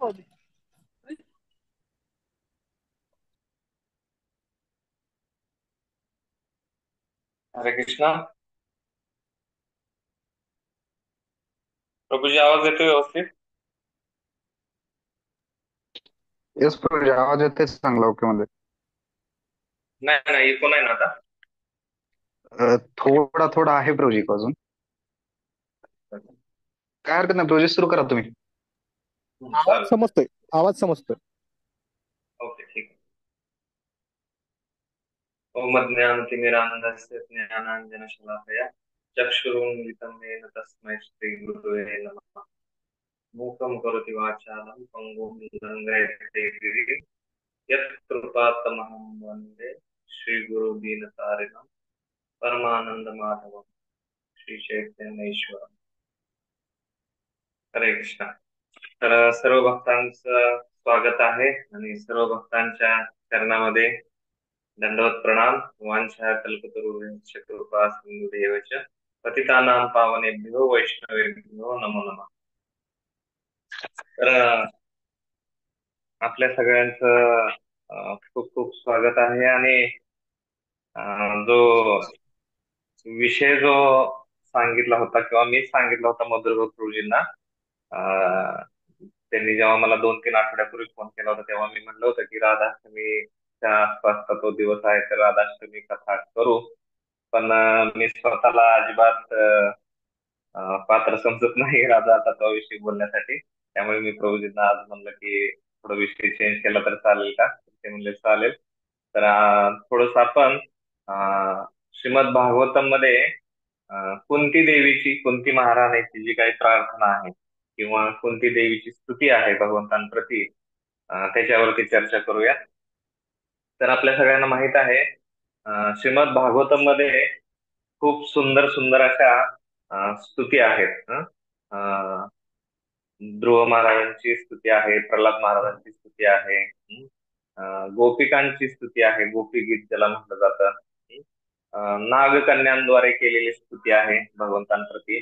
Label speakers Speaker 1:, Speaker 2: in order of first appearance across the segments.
Speaker 1: हरे कृष्णा. प्रभूजी आवाज येतोय व्यवस्थित?
Speaker 2: येस प्रभू, आवाज येते चांगला ओके मध्ये.
Speaker 1: नाही नाही, इको नाही ना आता?
Speaker 2: थोडा थोडा आहे प्रभूजी अजून. काय हरकत नाही प्रभूजी, सुरू करा तुम्ही.
Speaker 3: आवाज
Speaker 1: चालेल.
Speaker 3: समजतोय. आवाज समजतोय.
Speaker 1: ओके, ठीक आहे. ओम ज्ञानतिमिरान्धस्य ज्ञानाञ्जनशलाकया चक्षुरुन्मिलितं येन तस्मै श्रीगुरवे नमः. मूकं करोति वाचालं पङ्गुं लङ्घयते गिरिं यत्कृपातमहं वन्दे श्रीगुरु दीनतारिणं परमानन्दमाधवं श्रीचैतन्येश्वरम्. हरे कृष्णा. तर सर्व भक्तांचं स्वागत आहे आणि सर्व भक्तांच्या चरणामध्ये दंडवत प्रणाम. वाञ्छा कल्पतरुभ्यश्च कृपा सिन्धुभ्येव च पतितानां पावनेभ्यो वैष्णवेभ्यो नमो नमः. तर आपल्या सगळ्यांचं खूप खूप स्वागत आहे. आणि जो विषय जो सांगितला होता किंवा मी सांगितला होता मधुरभाऊ प्रभूजींना, त्यांनी जेव्हा मला 2-3 आठवड्यापूर्वी फोन केला होता तेव्हा मी म्हणलं होतं की राधाष्टमीच्या आसपासचा तो दिवस आहे तर राधाष्टमी कथा करू. पण मी स्वतःला अजिबात पात्र समजत नाही राधा आता विषयी बोलण्यासाठी. त्यामुळे मी प्रभूजींना आज म्हणलं की थोडा विषय चेंज केला तर चालेल का? ते म्हणले चालेल. तर थोडस आपण श्रीमद भागवतम मध्ये कुंती देवीची, कुंती महाराणीची जी काही प्रार्थना आहे किंवा कुंती देवीची स्तुती आहे भगवंतांप्रती, त्याच्यावरती चर्चा करूया. तर आपल्या सगळ्यांना माहित आहे श्रीमद भागवतम मध्ये खूप सुंदर सुंदर अशा स्तुती आहेत. ध्रुव महाराजांची स्तुती आहे, प्रल्हाद महाराजांची स्तुती आहे, गोपिकांची स्तुती आहे, गोपी गीत ज्याला म्हटलं जातं, नागकन्यांद्वारे केलेली स्तुती आहे भगवंतांप्रती.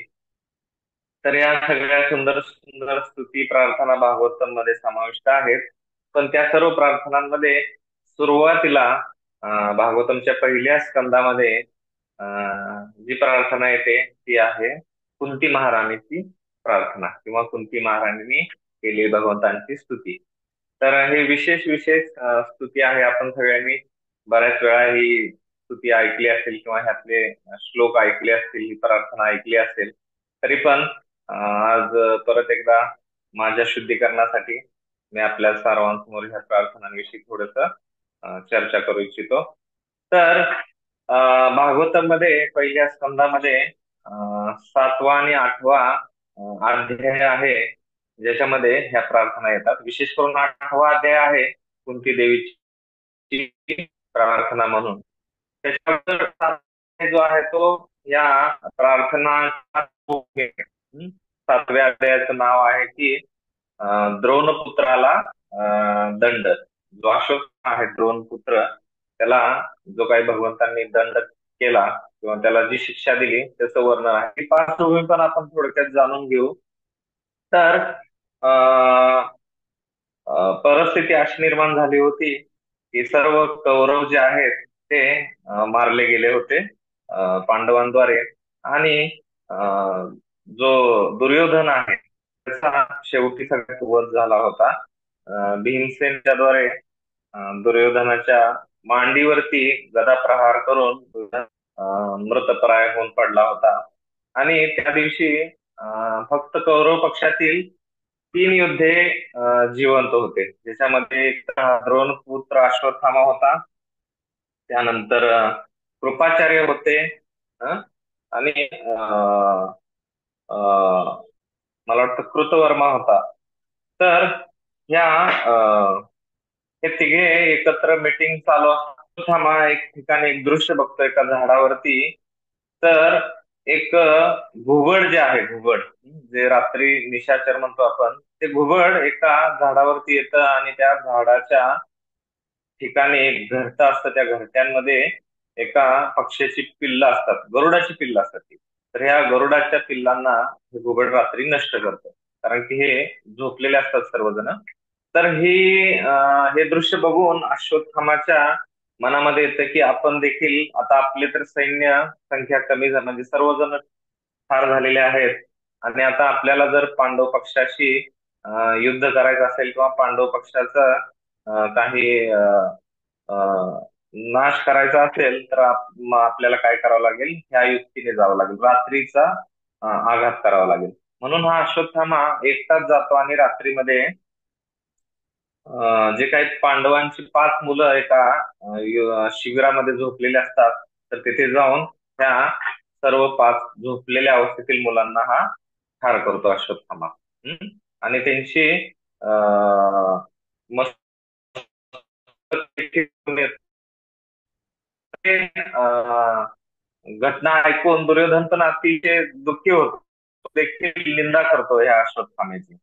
Speaker 1: तर या सगळ्या सुंदर सुंदर स्तुती प्रार्थना भागवतम मध्ये समाविष्ट आहेत. पण त्या सर्व प्रार्थनांमध्ये सुरुवातीला भागवतमच्या पहिल्या स्कंदामध्ये जी प्रार्थना येते ती आहे कुंती महाराणीची प्रार्थना किंवा कुंती महाराणींनी केली भगवंतांची स्तुती. तर हे विशेष विशेष स्तुती आहे. आपण सगळ्यांनी बऱ्याच वेळा ही स्तुती ऐकली असेल किंवा ह्यातले श्लोक ऐकले असतील, ही प्रार्थना ऐकली असेल. तरी पण आज परत एकदा माझ्या शुद्धीकरणासाठी मी आपल्या सर्वांसमोर ह्या प्रार्थनांविषयी थोडस चर्चा करू इच्छितो. तर भागवतम मध्ये पहिल्या स्कंदामध्ये 7वा आणि 8वा अध्याय आहे ज्याच्यामध्ये ह्या प्रार्थना येतात. विशेष करून 8वा अध्याय आहे कुंती देवीची प्रार्थना म्हणून. त्याच्यावर जो आहे तो या प्रार्थना 7व्या अध्यायाचं नाव आहे की द्रोणपुत्राला दंड. जो अशोक आहे द्रोणपुत्र, त्याला जो काही भगवंतांनी दंड केला किंवा त्याला जी शिक्षा दिली त्याचं वर्णन आहे. ही पार्श्वभूमी पण आपण थोडक्यात जाणून घेऊ. तर परिस्थिती अशी निर्माण झाली होती की सर्व कौरव जे आहेत ते मारले गेले होते पांडवांद्वारे. आणि जो दुर्योधन आहे त्याचा शेवटी सगळ्यात वध झाला होता. भीमसेनच्या द्वारे दुर्योधनाच्या मांडीवरती गदा प्रहार करून मृतप्राय होऊन पडला होता. आणि त्या दिवशी फक्त कौरव पक्षातील 3 योद्धे जिवंत होते, ज्याच्यामध्ये एक द्रोणपुत्र अश्वत्थामा होता, त्यानंतर कृपाचार्य होते, आणि मला वाटतं कृतवर्मा होता. तर ह्या हे तिघे एकत्र मीटिंग चालू असताना एक ठिकाणी एक दृश्य बघतो एका झाडावरती. तर एक घुबड जे आहे, घुबड जे रात्री निशाचर म्हणतो आपण, ते घुबड एका झाडावरती येतं आणि त्या झाडाच्या ठिकाणी एक घरटं असतं. त्या घरट्यांमध्ये एका पक्ष्याची पिल्लं असतात, गरुडाची पिल्लं असतात ती. तर ह्या गरुडाच्या पिल्लांना हे घुबड रात्री नष्ट करतं. कारण की हे झोपलेले असतात सर्वजण. तर हे दृश्य बघून अश्वत्थामाच्या मनामध्ये येतं की आपण देखील आता आपले तर सैन्य संख्या कमी म्हणजे सर्वजण ठार झालेले आहेत, आणि आता आपल्याला जर पांडव पक्षाशी युद्ध करायचं असेल किंवा पांडव पक्षाचा काही नाश करायचा असेल तर मग आपल्याला काय करावं लागेल, ह्या युक्तीने जावं लागेल, रात्रीचा आघात करावा लागेल. म्हणून हा अश्वत्थामा एकटाच जातो आणि रात्रीमध्ये जे काही पांडवांची 5 मुलं एका शिबिरामध्ये झोपलेले असतात, तर तिथे जाऊन त्या सर्व 5 झोपलेल्या अवस्थेतील मुलांना हा ठार करतो अश्वत्थामा. आणि त्यांची मस्त घटना ऐकून दुर्योधन पण अतिशय दुःखी होतो, तो देखील निंदा करतो या अश्वत्थाम्याची.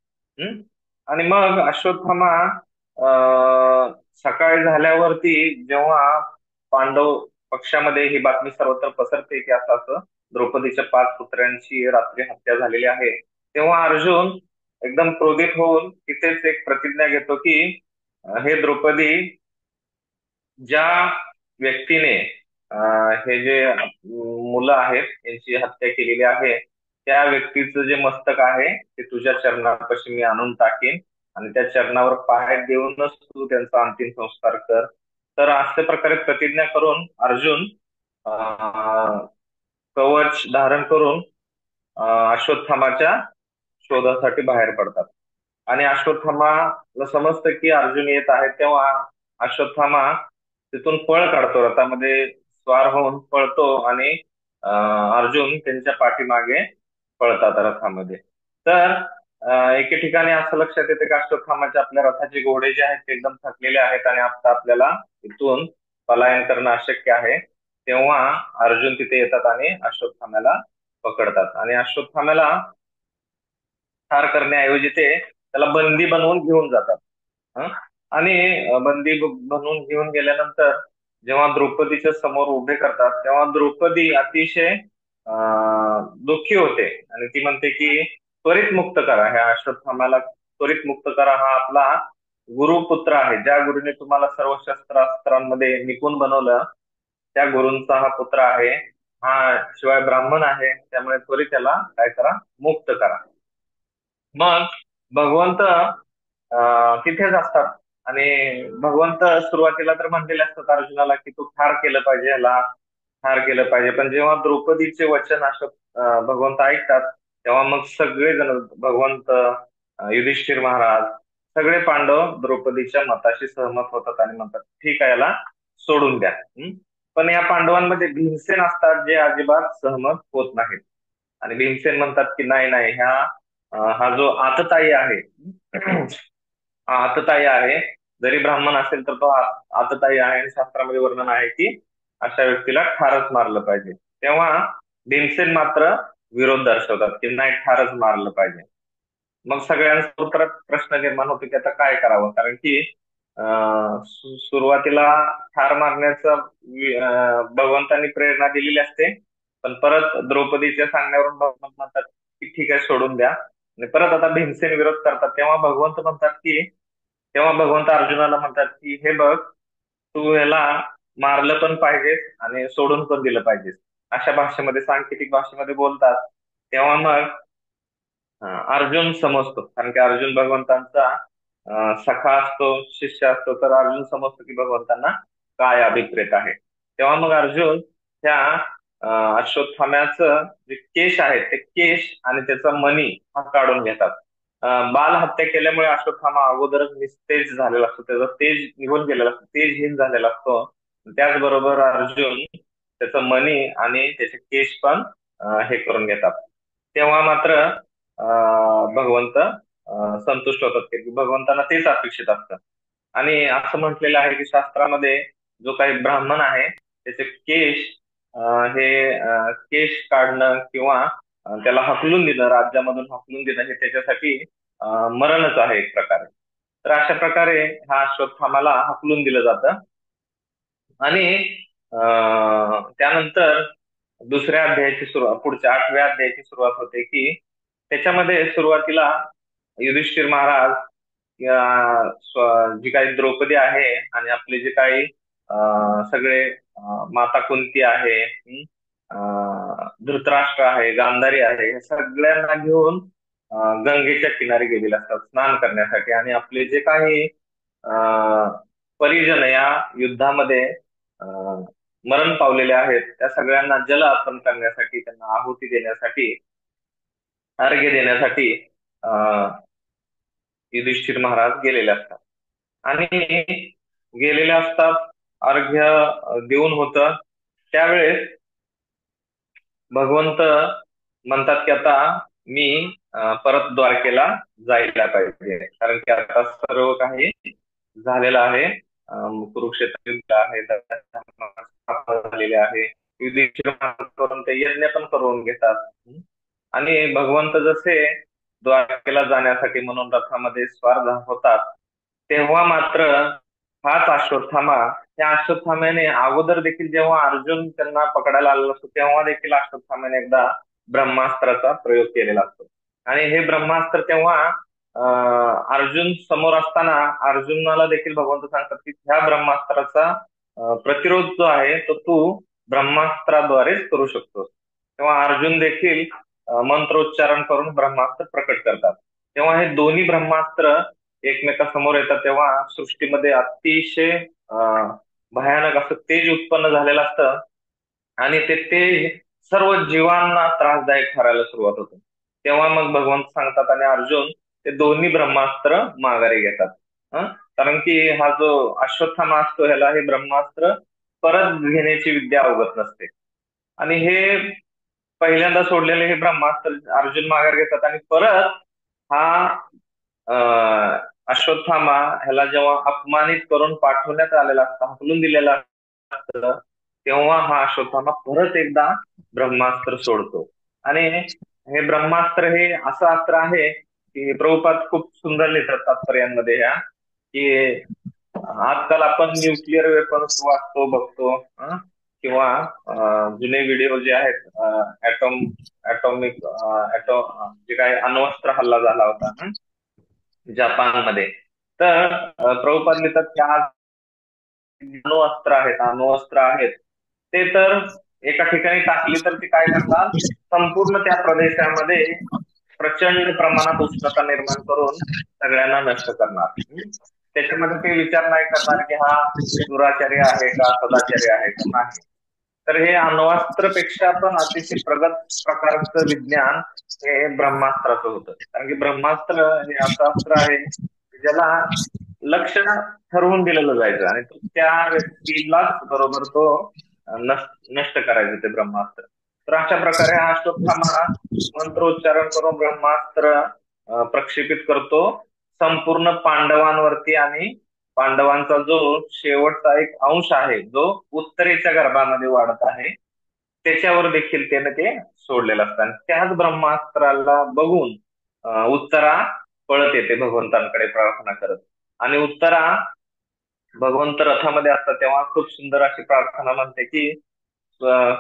Speaker 1: आणि मग अश्वत्थामा सकाळी झाल्यावरती जेव्हा पांडव पक्षामध्ये ही बातमी सर्वत्र पसरते की असं असं द्रौपदीच्या 5 पुत्रांची रात्री हत्या झालेली आहे, तेव्हा अर्जुन एकदम क्रोधित होऊन तिथेच एक प्रतिज्ञा घेतो की हे द्रौपदी, ज्या व्यक्तीने हे जे मुलं आहेत यांची हत्या केलेली आहे, त्या व्यक्तीचं जे मस्तक आहे ते तुझ्या चरणापाशी मी आणून टाकेन, आणि त्या चरणावर पाय देऊनच तू त्यांचा अंतिम संस्कार कर. तर अशा प्रकारे प्रतिज्ञा करून अर्जुन कवच धारण करून अश्वत्थामाच्या शोधासाठी बाहेर पडतात. आणि अश्वत्थामाला समजतं की अर्जुन येत आहे, तेव्हा अश्वत्थामा तिथून पळ काढतो, रथामध्ये स्वार होऊन पळतो, आणि अर्जुन त्यांच्या पाठीमागे पळतात रथामध्ये. तर एके ठिकाणी असं लक्षात येतं की अश्वत्थामाच्या आपल्या रथाचे घोडे जे आहेत ते एकदम थकलेले आहेत आणि आता आपल्याला इथून पलायन करणं अशक्य आहे. तेव्हा अर्जुन तिथे येतात आणि अश्वत्थाम्याला पकडतात, आणि अश्वत्थाम्याला ठार करण्याऐवजी ते त्याला बंदी बनवून घेऊन जातात. हं? आणि बंदी बनवून घेऊन गेल्यानंतर जेव्हा द्रौपदीच्या समोर उभे करतात तेव्हा द्रौपदी अतिशय दुःखी होते, आणि ती म्हणते की त्वरित मुक्त करा ह्या अश्वत्थाम्याला, त्वरित मुक्त करा, हा आपला गुरुपुत्र आहे, ज्या गुरुने तुम्हाला सर्व शस्त्रास्त्रांमध्ये निपुण बनवलं त्या गुरूंचा हा पुत्र आहे, हा शिवाय ब्राह्मण आहे, त्यामुळे त्वरित त्याला काय करा, मुक्त करा. मग भगवंत तिथेच असतात, आणि भगवंत सुरुवातीला तर म्हणलेले असतात अर्जुनाला की तू ठार केलं पाहिजे ह्याला, ठार केलं पाहिजे. पण जेव्हा द्रौपदीचे वचन भगवंत ऐकतात तेव्हा मग सगळेजण, भगवंत, युधिष्ठिर महाराज, सगळे पांडव द्रौपदीच्या मताशी सहमत होतात आणि म्हणतात ठीक आहे, याला सोडून द्या. पण या पांडवांमध्ये भीमसेन असतात जे अजिबात सहमत होत नाहीत, आणि भीमसेन म्हणतात की नाही नाही, हा जो आतताई आहे, हा आतताई आहे, जरी ब्राह्मण असेल तर तो आतताई आहे, आणि शास्त्रामध्ये वर्णन आहे की अशा व्यक्तीला ठारच मारलं पाहिजे. तेव्हा भीमसेन मात्र विरोध दर्शवतात की नाही, ठारच मारलं पाहिजे. मग सगळ्यांसमोर परत प्रश्न निर्माण होतो की आता काय करावं, कारण की सुरुवातीला ठार मारण्याचा भगवंतांनी प्रेरणा दिलेली असते, पण परत द्रौपदीच्या सांगण्यावरून भगवंत म्हणतात की ठीक आहे, सोडून द्या. आणि परत आता भीमसेन विरोध करतात, तेव्हा भगवंत अर्जुनाला म्हणतात की हे बघ, तू ह्याला मारलं पण पाहिजेस आणि सोडून पण दिलं पाहिजेस, अशा भाषेमध्ये, सांकेतिक भाषेमध्ये बोलतात. तेव्हा मग अर्जुन समजतो, कारण की अर्जुन भगवंतांचा सखा असतो, शिष्य असतो, तर अर्जुन समजतो की भगवंतांना काय अभिप्रेत आहे. तेव्हा मग अर्जुन त्या अश्वत्थाम्याचं जे केश आहे ते केश आणि त्याचा मणी हा काढून घेतात. बाल हत्या केल्यामुळे अश्वत्थामा अगोदरच निस्तेज झालेला असतो, त्याचा तेज निघून गेलेला असतो, तेजहीन झालेला असतो. त्याचबरोबर अर्जुन त्याचा मणी आणि त्याचे केश पण हे करून घेतात. तेव्हा मात्र भगवंत संतुष्ट होतात, की भगवंतांना तेच अपेक्षित असतं. आणि असं म्हटलेलं आहे की शास्त्रामध्ये जो काही ब्राह्मण आहे त्याचे केश केश काढणं किंवा त्याला हकलून देणं, राज्यामधून हकलून देणं, हे त्याच्यासाठी मरणच आहे एक प्रकारे. तर अशा प्रकारे हा अश्वत्थामाला हकलून दिलं जातं. आणि त्यानंतर दुसऱ्या अध्यायाची सुरुवात, पुढच्या 8व्या अध्यायाची सुरुवात होते की त्याच्यामध्ये सुरुवातीला युधिष्ठिर महाराज जी काही द्रौपदी आहे आणि आपले जे काही सगळे माता कुंती आहे, धृतराष्ट्र आहे, गांधारी आहे, हे सगळ्यांना घेऊन गंगेच्या किनारी गेलेले असतात स्नान करण्यासाठी. आणि आपले जे काही परिजन या युद्धामध्ये मरण पावलेले आहेत त्या सगळ्यांना जल अर्पण करण्यासाठी, त्यांना आहुती देण्यासाठी, अर्घ्य देण्यासाठी युधिष्ठिर महाराज गेलेले असतात. आणि गेलेले असतात, अर्घ्य देऊन होतं त्यावेळेस भगवंत म्हणतात की आता मी परत द्वारकेला जायला पाहिजे, कारण की आता सर्व काही झालेलं आहे. कुरुक्षेत्र युद्ध आहे, झालेले आहे. युधिष्ठिर महाराज करून ते यज्ञ पण करून घेतात. आणि भगवंत जसे द्वारकेला जाण्यासाठी म्हणून रथामध्ये स्वार होतात, तेव्हा मात्र हाच अश्वत्थामा, त्या अश्वत्थाम्याने अगोदर देखील जेव्हा अर्जुन त्यांना पकडायला आलेला असतो तेव्हा देखील अश्वत्थाम्याने एकदा ब्रह्मास्त्राचा प्रयोग केलेला असतो. आणि हे ब्रह्मास्त्र तेव्हा अर्जुन समोर असताना अर्जुनाला देखील भगवंत सांगतात की ह्या ब्रह्मास्त्राचा प्रतिरोध जो आहे तो तू ब्रह्मास्त्राद्वारेच करू शकतोस. तेव्हा अर्जुन देखील मंत्रोच्चारण करून ब्रह्मास्त्र प्रकट करतात. तेव्हा हे दोन्ही ब्रह्मास्त्र एकमेकासमोर येतात तेव्हा सृष्टीमध्ये अतिशय भयानक असं तेज उत्पन्न झालेलं असतं. आणि ते तेज सर्व जीवांना त्रासदायक ठरायला सुरुवात होते. तेव्हा मग भगवंत सांगतात आणि अर्जुन ते दोन्ही ब्रह्मास्त्र माघारी घेतात. कारण की हा जो अश्वत्थामा असतो ह्याला हे ब्रह्मास्त्र परत घेण्याची विद्या अवगत नसते. आणि हे पहिल्यांदा सोडलेले हे ब्रह्मास्त्र अर्जुन माघार घेतात आणि परत हा अश्वत्थामा ह्याला जेव्हा अपमानित करून पाठवण्यात आलेला असतं, हकलून दिलेला असतं, तेव्हा हा अश्वत्थामा परत एकदा ब्रह्मास्त्र सोडतो. आणि हे ब्रह्मास्त्र हे असं अस्त्र आहे की प्रभुपाद खूप सुंदर लिहितात तात्पर्यांमध्ये ह्या, की आजकाल आपण न्यूक्लिअर वेपन्स वाचतो बघतो, किंवा जुने व्हिडिओ जे आहेत ऍटॉमिक जे काही अण्वस्त्र हल्ला झाला होता जपानमध्ये, तर प्रभुपाद लिहितात की आज अणुअस्त्र आहेत ते तर एका ठिकाणी टाकली तर ते काय करणार, संपूर्ण त्या प्रदेशामध्ये प्रचंड प्रमाणात उष्णता निर्माण करून सगळ्यांना नष्ट करणार. त्याच्यामध्ये ते विचार नाही करणार की हा दुराचार्य आहे का सदाचार्य आहे का, नाही. तर हे अण्वस्त्रपेक्षा पण अतिशय प्रगत प्रकारचं विज्ञान हे ब्रह्मास्त्राचं होतं. कारण की ब्रह्मास्त्र हे असं अस्त्र आहे ज्याला लक्ष ठरवून दिलेलं जायचं आणि त्या व्यक्तीलाच बरोबर तो नष्ट करायचं ते ब्रह्मास्त्र. तर अशा प्रकारे हा अश्वत्थामा मंत्रोच्चारण करून ब्रह्मास्त्र प्रक्षेपित करतो संपूर्ण पांडवांवरती. आणि पांडवांचा जो शेवटचा एक अंश आहे जो उत्तरेच्या गर्भामध्ये वाढत आहे त्याच्यावर देखील त्याने ते सोडलेलं असतं. आणि त्याच ब्रह्मास्त्राला बघून उत्तरा पळत येते भगवंतांकडे प्रार्थना करत. आणि उत्तरा भगवंत रथामध्ये असतात तेव्हा खूप सुंदर अशी प्रार्थना म्हणते की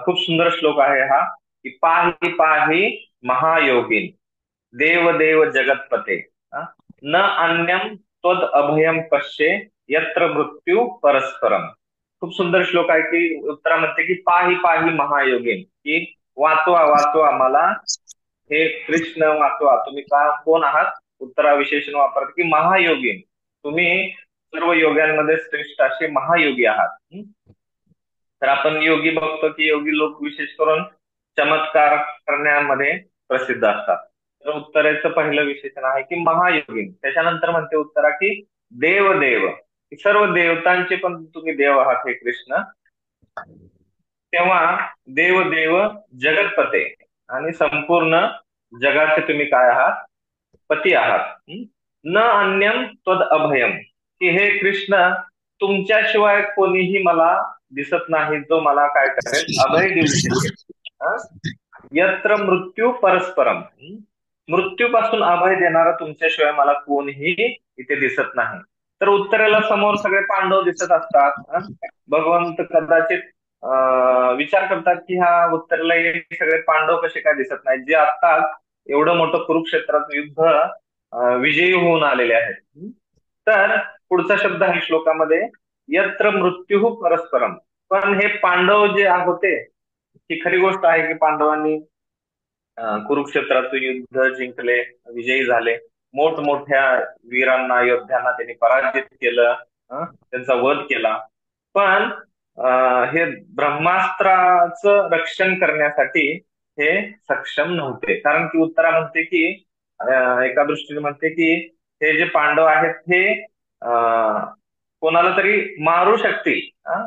Speaker 1: खूप सुंदर श्लोक आहे हा, की पाही पाही महायोगीन देव देव जगतपते न अन्यम त्वद अभयम पश्ये यत्र मृत्यू परस्परम. खूप सुंदर श्लोक आहे की उत्तरा म्हणते की पाही पाही महायोगीन, की वाचवा वाचवा मला हे कृष्ण वाचवा, तुम्ही का कोण आहात. उत्तरा विशेषण वापरते की महायोगीन, तुम्ही सर्व योग्यांमध्ये श्रेष्ठ असे महायोगी आहात. तर आपण योगी बघतो की योगी लोक विशेष करून चमत्कार करण्यामध्ये प्रसिद्ध असतात. तर उत्तरेचं पहिलं विशेषण आहे की महायोगी. त्याच्यानंतर म्हणते उत्तरा की देव देव, सर्व देवतांचे पण तुम्ही देव आहात हे कृष्ण. तेव्हा देव देव जगतपते, आणि संपूर्ण जगाचे तुम्ही काय आहात, पती आहात. न अन्यम त्वद अभयम, की हे कृष्ण तुमच्याशिवाय कोणीही मला दिसत नाही जो मला काय करेल, अभय देऊ शकेल. यत्र मृत्यू परस्परम, मृत्यूपासून अभय देणारा तुमच्याशिवाय मला कोणीही इथे दिसत नाही. तर उत्तरेला समोर सगळे पांडव दिसत असतात. भगवंत कदाचित विचार करतात की हा उत्तरेला हे सगळे पांडव कसे काय दिसत नाही, जे आता एवढं मोठं कुरुक्षेत्रात युद्ध विजयी होऊन आलेले आहेत. तर पुढचा शब्द आहे श्लोकामध्ये, यत्र मृत्यू परस्परम. पण हे पांडव जे होते, ही खरी गोष्ट आहे की पांडवांनी कुरुक्षेत्राचं युद्ध जिंकले, विजयी झाले, मोठमोठ्या वीरांना, योद्ध्यांना त्यांनी पराजित केलं, त्यांचा वध केला. पण हे ब्रह्मास्त्राचं रक्षण करण्यासाठी हे सक्षम नव्हते. कारण की उत्तरा म्हणते की एका दृष्टीने म्हणते की हे जे पांडव आहेत हे कोणाला तरी मारू शकतील,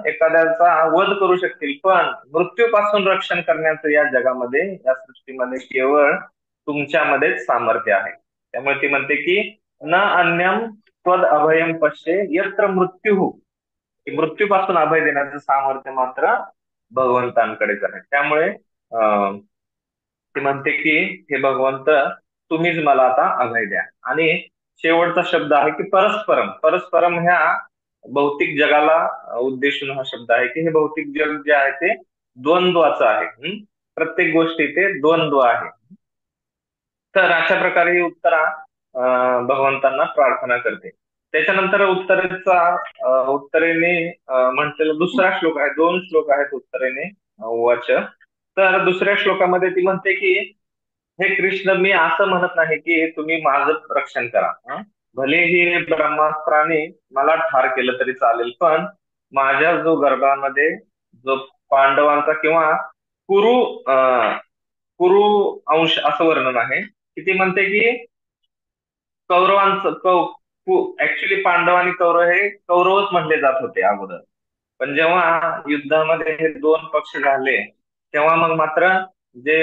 Speaker 1: एखाद्याचा वध करू शकतील, पण मृत्यूपासून रक्षण करण्याचं या जगामध्ये, या सृष्टीमध्ये केवळ तुमच्यामध्येच सामर्थ्य आहे. त्यामुळे ती म्हणते की न अन्यम त्वद अभयम पश्ये यत्र मृत्यू. मृत्यूपासून अभय देण्याचं सामर्थ्य मात्र भगवंतांकडेच आहे. त्यामुळे ती म्हणते की हे भगवंत, तुम्हीच मला आता अभय द्या. आणि शेवटचा शब्द आहे की परस्परम. परस्परम ह्या भौतिक जगाला उद्देशून हा शब्द आहे की हे भौतिक जग जे आहे ते द्वंद्वाचं आहे. प्रत्येक गोष्टी ते द्वंद्व आहे. तर अशा प्रकारे ही उत्तरा भगवंतांना प्रार्थना करते. त्याच्यानंतर उत्तरेने म्हटलेला दुसरा श्लोक आहे, 2 श्लोक आहेत उत्तरेने उवाच. तर दुसऱ्या श्लोकामध्ये ती म्हणते की हे कृष्ण, मी असं म्हणत नाही की तुम्ही माझं रक्षण करा. भलेही ब्रह्मास्त्राने मला ठार केलं तरी चालेल, पण माझ्या जो गर्भामध्ये जो पांडवांचा किंवा कुरु कुरु अंश असं वर्णन आहे की ती म्हणते की कौरवांचं ऍक्च्युली पांडव आणि कौरव हे कौरवच म्हणले जात होते अगोदर. पण जेव्हा युद्धामध्ये हे 2 पक्ष झाले, तेव्हा मग मात्र जे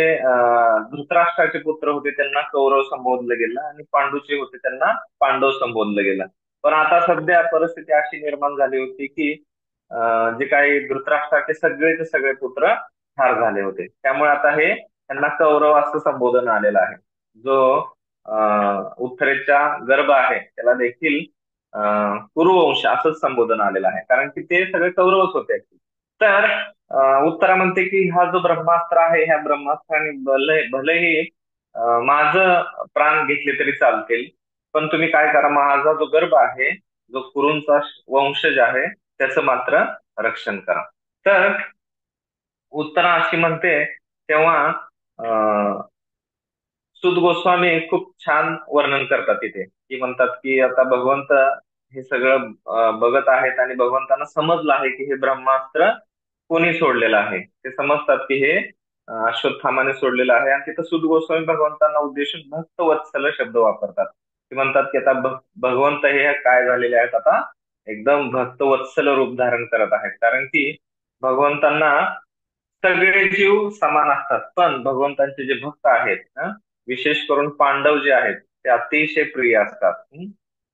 Speaker 1: धृतराष्ट्राचे पुत्र होते त्यांना कौरव संबोधलं गेलं आणि पांडूचे होते त्यांना पांडव संबोधलं गेलं. पण आता सध्या परिस्थिती अशी निर्माण झाली होती की जे काही धृतराष्ट्राचे सगळेचे सगळे पुत्र ठार झाले होते. त्यामुळे आता हे त्यांना कौरव असं संबोधन आलेलं आहे. जो उत्तरेचा गर्भ आहे त्याला देखील कुरुवंश असंच संबोधन आलेलं आहे, कारण की ते सगळे कौरवच होते. तर उत्तरा म्हणते की हा जो ब्रह्मास्त्र आहे, ह्या ब्रह्मास्त्राने भलेही माझं प्राण घेतले तरी चालतील, पण तुम्ही काय करा, माझा जो गर्भ आहे, जो कुरूंचा वंशज आहे, त्याचं मात्र रक्षण करा. तर उत्तरा अशी म्हणते तेव्हा सुद गोस्वामी खूप छान वर्णन करतात तिथे, की म्हणतात की आता भगवंत हे सगळं बघत आहेत आणि भगवंतांना समजलं आहे की हे ब्रह्मास्त्र कोणी सोडलेलं आहे. ते समजतात की हे अश्वत्थामाने सोडलेलं आहे. आणि तिथं सुद गोस्वामी भगवंतांना उद्देशून भक्त वत्सल शब्द वापरतात. ते म्हणतात की आता भगवंत हे काय झालेले आहेत, आता एकदम भक्त वत्सल रूप धारण करत आहेत. कारण की भगवंतांना सगळे जीव समान असतात, पण भगवंतांचे जे भक्त आहेत, विशेष करून पांडव जे आहेत ते अतिशय प्रिय असतात.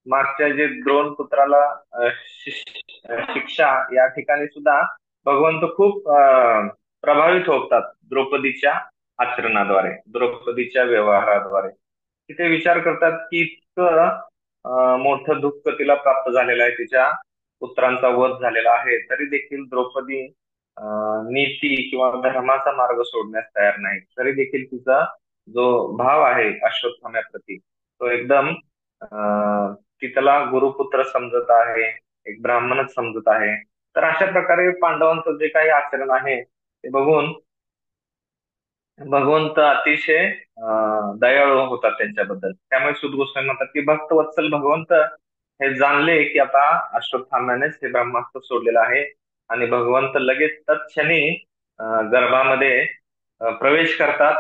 Speaker 1: मागच्या जे द्रोण पुत्राला शिक्षा या ठिकाणी सुद्धा भगवंत खूप प्रभावित होतात द्रौपदीच्या आचरणाद्वारे, द्रौपदीच्या व्यवहाराद्वारे. तिथे विचार करतात की इतकं मोठं दुःख तिला प्राप्त झालेलं आहे, तिच्या पुत्रांचा वध झालेला आहे, तरी देखील द्रौपदी नीती किंवा धर्माचा मार्ग सोडण्यास तयार नाही. तरी देखील तिचा जो भाव आहे अश्वत्थाम्याप्रती तो एकदम ती त्याला गुरुपुत्र समजत आहे, एक ब्राह्मणच समजत आहे. तर अशा प्रकारे पांडवांचं जे काही आचरण आहे ते बघून भगवंत अतिशय दयाळू होतात त्यांच्याबद्दल. त्यामुळे सुद गोस्वामी म्हणतात की भक्तवत्सल भगवंत हे जाणले की आता अश्वत्थाम्यानेच हे ब्रह्मास्त्र सोडलेलं आहे, आणि भगवंत लगेच तत्क्षणी गर्भामध्ये प्रवेश करतात.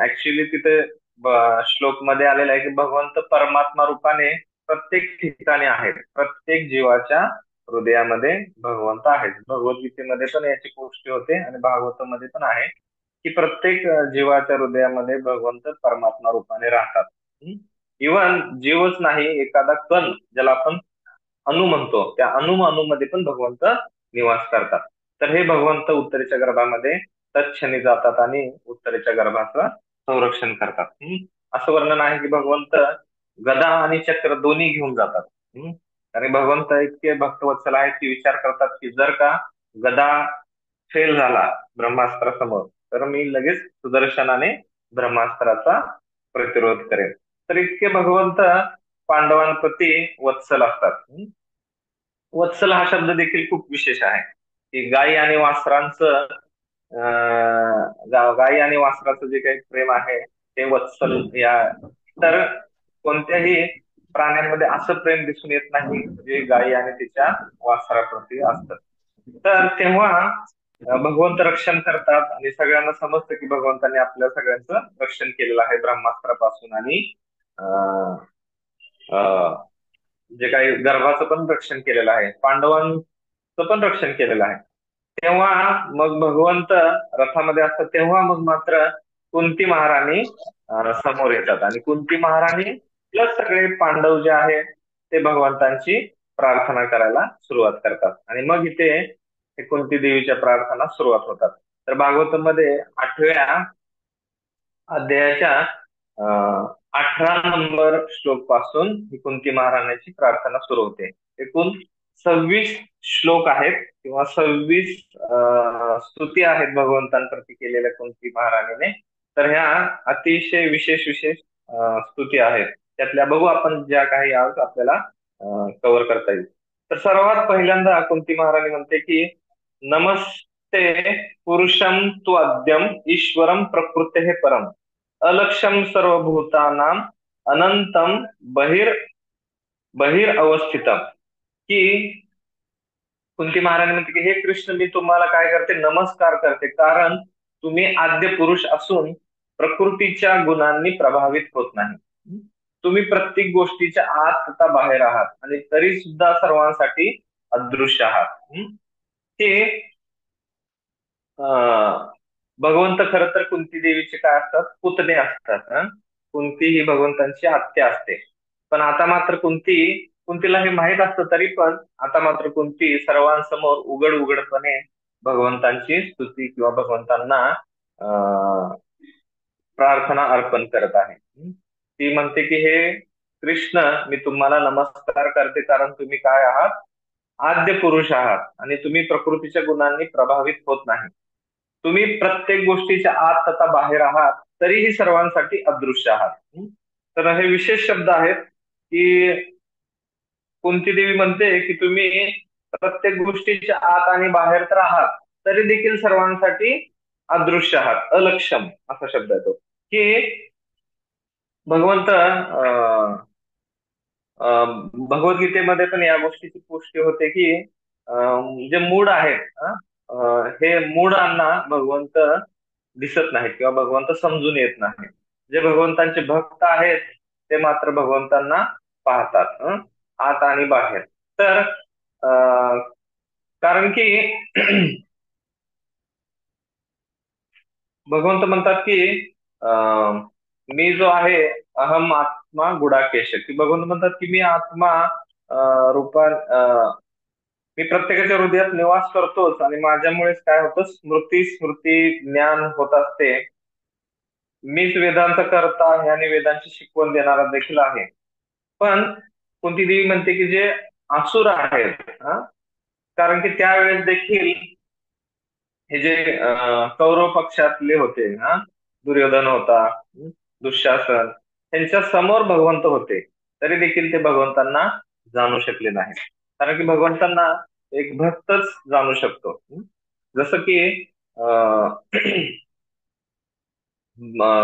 Speaker 1: ऍक्च्युली तिथे श्लोक मध्ये आलेला आहे की भगवंत परमात्मा रूपाने प्रत्येक ठिकाणी आहेत, प्रत्येक जीवाच्या हृदयामध्ये भगवंत आहेत. भगवद्गीतेमध्ये पण याची गोष्टी होते आणि भागवतामध्ये पण आहे की प्रत्येक जीवाच्या हृदयामध्ये भगवंत परमात्मा रूपाने राहतात. इवन जीवच नाही, एखादा कण ज्याला आपण अणु म्हणतो, त्या अणुमध्ये पण भगवंत निवास करतात. तर हे भगवंत उत्तरेच्या गर्भामध्ये तत्क्षणी जातात आणि उत्तरेच्या गर्भाचं संरक्षण करतात. असं वर्णन आहे की भगवंत गदा आणि चक्र दोन्ही घेऊन जातात. आणि भगवंत इतके भक्तवत्सल आहेत की विचार करतात की जर का गदा फेल झाला ब्रह्मास्त्रासमोर, तर मी लगेच सुदर्शनाने ब्रह्मास्त्राचा प्रतिरोध करेन. तर इतके भगवंत पांडवांप्रती वत्सल असतात. वत्सल हा शब्द देखील खूप विशेष आहे, की गायी आणि वासरांचं गायी आणि वासराचं जे काही प्रेम आहे ते वत्सल या तर कोणत्याही प्राण्यांमध्ये असं प्रेम दिसून येत नाही जे गायी आणि तिच्या वासराप्रती असतं. तर तेव्हा भगवंत रक्षण करतात आणि सगळ्यांना समजतं की भगवंतांनी आपल्या सगळ्यांचं रक्षण केलेलं आहे ब्रह्मास्त्रापासून आणि अं, अं, जे काही गर्भाचं पण रक्षण केलेलं आहे, पांडवांचं पण रक्षण केलेलं आहे. तेव्हा मग भगवंत रथामध्ये असतात, तेव्हा मग मात्र कुंती महाराणी समोर येतात आणि कुंती महाराणी प्लस सगळे पांडव जे आहेत ते भगवंतांची प्रार्थना करायला सुरुवात करतात आणि मग इथे कुंती देवीच्या प्रार्थना सुरुवात होतात. तर भागवतामध्ये 8व्या अध्यायाच्या 18 नंबर श्लोक पासून ही कुंती महाराणाची प्रार्थना सुरू होते. एकूण 26 श्लोक आहेत किंवा 26 स्तुती आहेत भगवंतांप्रती केलेल्या कुंती महाराणीने. तर ह्या अतिशय विशेष विशेष स्तुती आहेत. त्यातल्या बघू आपण ज्या काही आज आपल्याला कव्हर करता येईल. तर सर्वात पहिल्यांदा कुंती महाराणी म्हणते की नमस्ते पुरुषम तु अद्यम ईश्वरम प्रकृते परम अलक्षम सर्वभूतानाम अनंतम बहिर अवस्थितम. की कुंती महाराणी म्हणते की हे कृष्ण, मी तुम्हाला काय करते, नमस्कार करते, कारण तुम्ही आद्य पुरुष असून प्रकृतीच्या गुणांनी प्रभावित होत नाही. तुम्ही प्रत्येक गोष्टीच्या आत तथा बाहेर आहात आणि तरी सुद्धा सर्वांसाठी अदृश्य आहात. हे भगवंत खरं तर कुंती देवीचे काय असतात, पुतणे असतात. कुंती ही भगवंतांची आत्या असते. पण आता मात्र कुंतीला हे माहित असतं, तरी पण आता मात्र कुंती सर्वांसमोर उघडपणे भगवंतांची स्तुती किंवा भगवंतांना प्रार्थना अर्पण करत आहे. ती म्हणते की हे कृष्ण, मी तुम्हाला नमस्कार करते, कारण तुम्ही काय आहात, आद्य पुरुष आहात आणि तुम्ही प्रकृतीच्या गुणांनी प्रभावित होत नाही. तुम्ही प्रत्येक गोष्टीच्या आत तथा बाहेर आहात, तरीही सर्वांसाठी अदृश्य आहात. तर हे विशेष शब्द आहेत की कुंती देवी म्हणते की तुम्ही प्रत्येक गोष्टीच्या आत आणि बाहेर तर आहात, तरी देखील सर्वांसाठी अदृश्य आहात, अलक्षम असा शब्द येतो. की भगवंत भगवद्गीतेमध्ये पण या गोष्टीची पुष्टी होते की जे मूढ आहेत, हे मूढांना भगवंत दिसत नाहीत किंवा भगवंत समजून येत नाही. जे भगवंतांचे भक्त आहेत ते मात्र भगवंतांना पाहतात, आत आणि बाहेर. तर कारण की भगवंत म्हणतात की मी जो आहे अहम आत्मा गुडाकेश, की भगवंत म्हणतात की मी आत्मा रूपा मी प्रत्येकाच्या हृदयात निवास करतोच आणि माझ्यामुळेच काय होतं, स्मृती ज्ञान होत असते. मीच वेदांचा करता आणि वेदांची शिकवण देणारा देखील आहे. पण कुंती देवी म्हणते की जे असुर आहेत, कारण की त्यावेळेस देखील हे जे कौरव पक्षातले होते, दुर्योधन होता, दुःशासन, त्यांच्या समोर भगवंत होते, तरी देखील ते भगवंतांना जाणू शकले नाही. कारण की भगवंतांना एक भक्तच जाणू शकतो. जसं की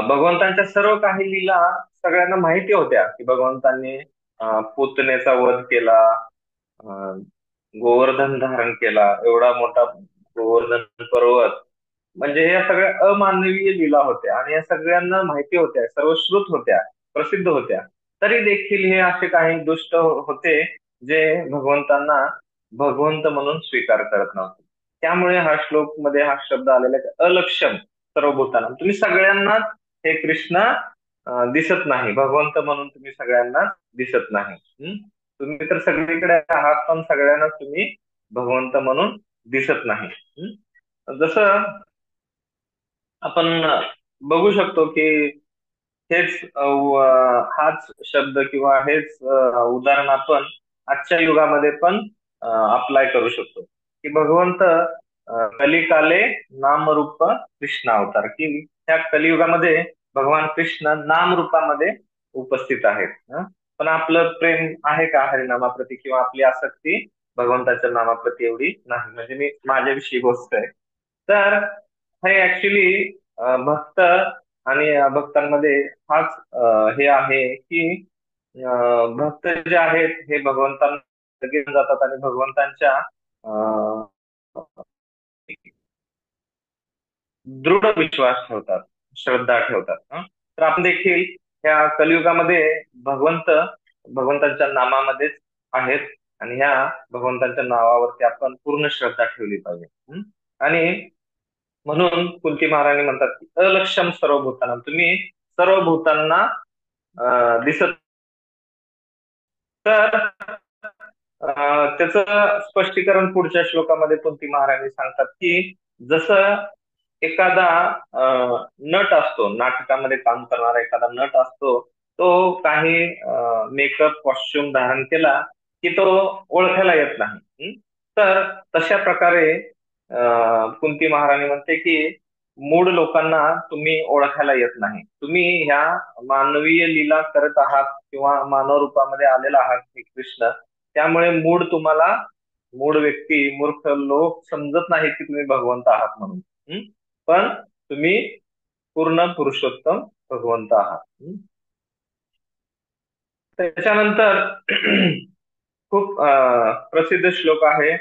Speaker 1: भगवंतांच्या सर्व काही लीला सगळ्यांना माहिती होत्या की भगवंतांनी पुतनेचा वध केला, गोवर्धन धारण केला, एवढा मोठा गोवर्धन पर्वत, म्हणजे या सगळ्या अमानवीय लीला होत्या आणि या सगळ्यांना माहिती होत्या, सर्वश्रुत होत्या, प्रसिद्ध होत्या. तरी देखील हे असे काही दुष्ट होते जे भगवंतांना भगवंत म्हणून स्वीकार करत नव्हते. त्यामुळे हा श्लोक मध्ये हा शब्द आलेला आहे, अलक्षम सर्वभूतांना. तुम्ही सगळ्यांनाच हे कृष्ण दिसत नाही, भगवंत म्हणून तुम्ही सगळ्यांना दिसत नाही. तुम्ही तर सगळीकडे आहात, पण सगळ्यांना तुम्ही भगवंत म्हणून दिसत नाही. जसं आपण बघू शकतो की हेच हाच शब्द किंवा हेच उदाहरण आपण आजच्या युगामध्ये पण अप्लाय करू शकतो. की भगवंत कलिकाले नामरूप कृष्ण अवतार, की त्या कलियुगामध्ये भगवान कृष्ण नाम रूपामध्ये उपस्थित आहेत. पण आपलं प्रेम आहे का हरिनामाप्रती, किंवा आपली आसक्ती भगवंताच्या नामाप्रती एवढी नाही. म्हणजे मी माझ्याविषयी गोष्ट आहे. तर हे ऍक्च्युली भक्त आणि भक्तांमध्ये हाच हे आहे की भक्त जे आहेत हे भगवंतांना घेऊन जातात आणि भगवंतांच्या अं, दृढ विश्वास ठेवतात, श्रद्धा ठेवतात. तर आपण देखील ह्या कलियुगामध्ये भगवंत भगवंतांच्या नामामध्येच आहेत आणि ह्या भगवंतांच्या नावावरती आपण पूर्ण श्रद्धा ठेवली पाहिजे. आणि म्हणून कुंती महाराणी म्हणतात की अलक्षम सर्व भूतांना, तुम्ही सर्व भूतांना दिसत. तर त्याचं स्पष्टीकरण पुढच्या श्लोकामध्ये कुंती महाराणी सांगतात की जसं एखादा नट असतो, नाटकामध्ये काम करणारा एखादा नट असतो, तो काही मेकअप कॉस्ट्युम धारण केला की तो ओळखायला येत नाही. तर तशा प्रकारे कुंती महाराणी म्हणते की मूढ लोकांना तुम्ही ओळखायला येत नाही. तुम्ही ह्या मानवीय लीला करत आहात किंवा मानव रूपामध्ये आलेला आहात हे कृष्ण, त्यामुळे मूढ व्यक्ती, मूर्ख लोक समजत नाहीत की तुम्ही भगवंत आहात म्हणून. पण तुम्ही पूर्ण पुरुषोत्तम भगवंत आहात. त्याच्यानंतर खूप प्रसिद्ध श्लोक आहे,